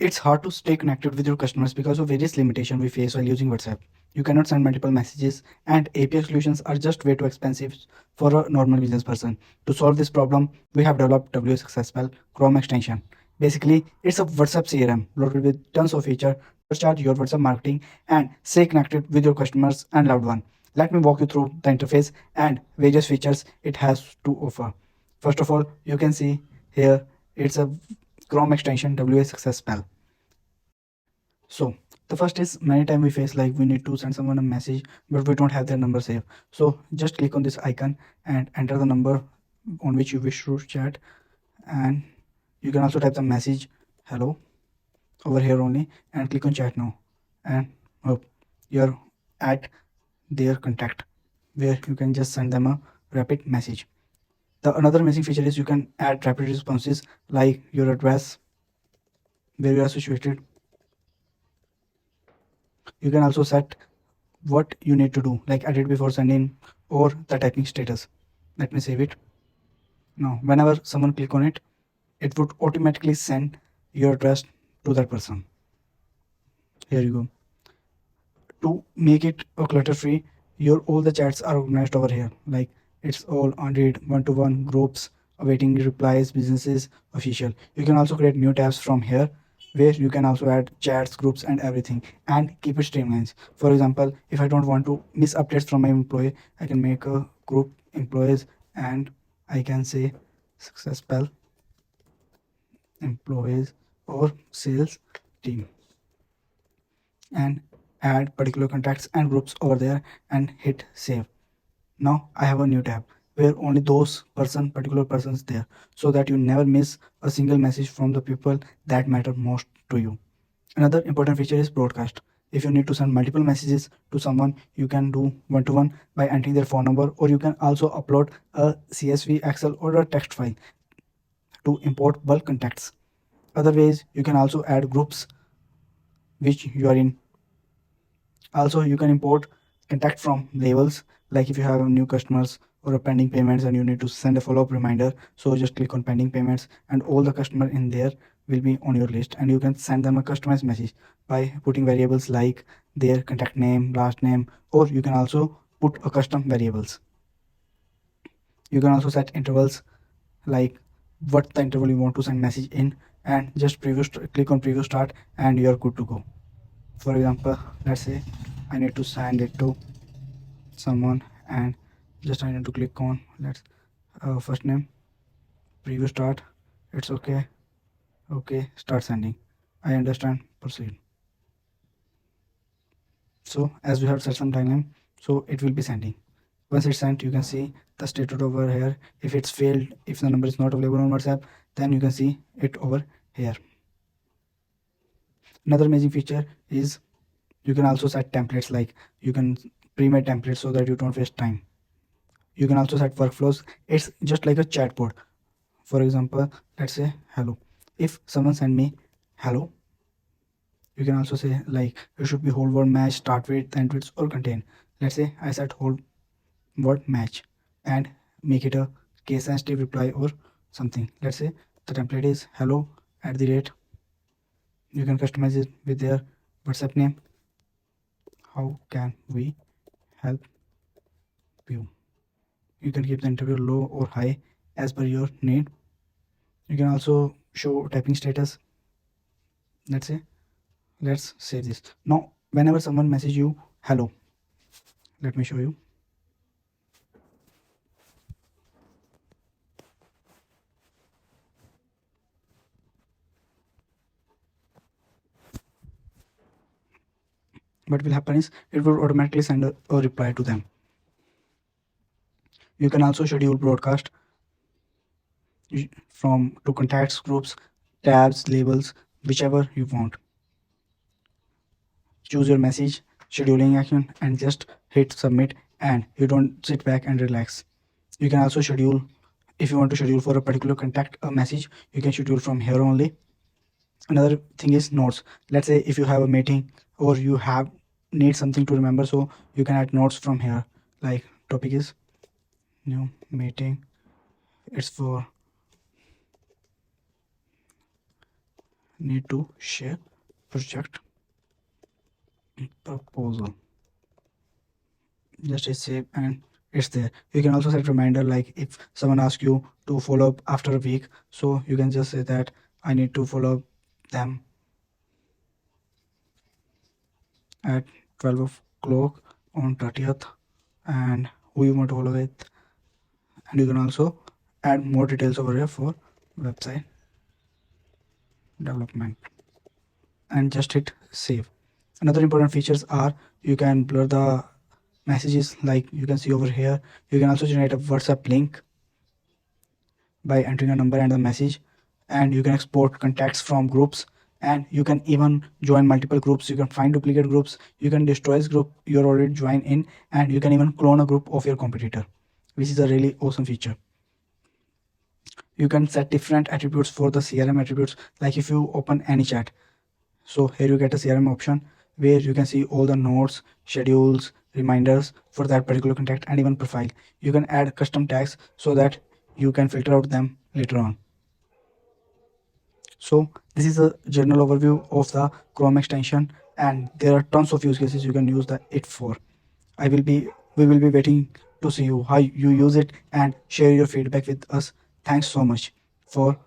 It's hard to stay connected with your customers because of various limitations we face while using WhatsApp. You cannot send multiple messages, and API solutions are just way too expensive for a normal business person. To solve this problem, we have developed WSuccessFell Chrome extension. Basically, it's a WhatsApp CRM loaded with tons of features to start your WhatsApp marketing and stay connected with your customers and loved one. Let me walk you through the interface and various features it has to offer. First of all, you can see here it's a Chrome extension WSuccessFell. So the first is many time we face like we need to send someone a message but we don't have their number saved. So just click on this icon and enter the number on which you wish to chat, and you can also type the message hello over here only and click on chat now, and you're at their contact where you can just send them a rapid message. The another amazing feature is you can add rapid responses like your address, where you are situated. You can also set what you need to do, like edit before sending or the typing status. Let me save it. Now, whenever someone click on it, it would automatically send your address to that person. Here you go. To make it clutter free, your all the chats are organized over here. Like it's all on read, one-to-one groups, awaiting replies, businesses, official. You can also create new tabs from here where you can also add chats, groups, and everything and keep it streamlines. For example, if I don't want to miss updates from my employee, I can make a group employees and I can say successful employees or sales team and add particular contacts and groups over there and hit save. Now I have a new tab where only those particular persons there, so that you never miss a single message from the people that matter most to you. Another important feature is broadcast. If you need to send multiple messages to someone, you can do one-to-one by entering their phone number, or you can also upload a CSV, Excel, or a text file to import bulk contacts. Other ways, you can also add groups which you are in. Also, you can import contact from labels, like if you have new customers or a pending payments and you need to send a follow-up reminder, so just click on pending payments and all the customer in there will be on your list, and you can send them a customized message by putting variables like their contact name, last name, or you can also put a custom variables. You can also set intervals, like what the interval you want to send message in, and just click on preview start and you're good to go. For example, let's say I need to send it to someone, and just I need to click on let's first name, preview start, it's okay, okay, start sending, I understand, proceed. So as we have set some timeline, so it will be sending. Once it's sent, you can see the status over here. If it's failed, if the number is not available on WhatsApp, then you can see it over here. Another amazing feature is you can also set templates, like you can pre-made templates so that you don't waste time. You can also set workflows. It's just like a chatbot. For example, let's say hello. If someone send me hello, you can also say like it should be whole word match, start with, end with, or contain. Let's say I set whole word match and make it a case sensitive reply or something. Let's say the template is hello at the rate. You can customize it with their WhatsApp name. How can we help you? You can keep the interview low or high as per your need. You can also show typing status. Let's save this. Now whenever someone message you hello, let me show you. What will happen is it will automatically send a reply to them. You can also schedule broadcast from to contacts, groups, tabs, labels, whichever you want. Choose your message, scheduling action, and just hit submit, and you don't sit back and relax. You can also schedule, if you want to schedule for a particular contact a message, you can schedule from here only. Another thing is notes. Let's say if you have a meeting or you have need something to remember, so you can add notes from here, like topic is new meeting, it's for need to share project proposal. Just hit save and it's there. You can also set reminder, like if someone asks you to follow up after a week, so you can just say that I need to follow up them at 12 o'clock on 30th, and who you want to follow with. And you can also add more details over here for website development and just hit save. Another important features are you can blur the messages, like you can see over here. You can also generate a WhatsApp link by entering a number and the message, and you can export contacts from groups, and you can even join multiple groups. You can find duplicate groups, you can destroy this group you're already joined in, and you can even clone a group of your competitor, which is a really awesome feature. You can set different attributes for the CRM attributes, like if you open any chat, so here you get a CRM option where you can see all the notes, schedules, reminders for that particular contact, and even profile. You can add custom tags so that you can filter out them later on. So this is a general overview of the Chrome extension, and there are tons of use cases you can use it for. We will be waiting to see you how you use it, and share your feedback with us. Thanks so much for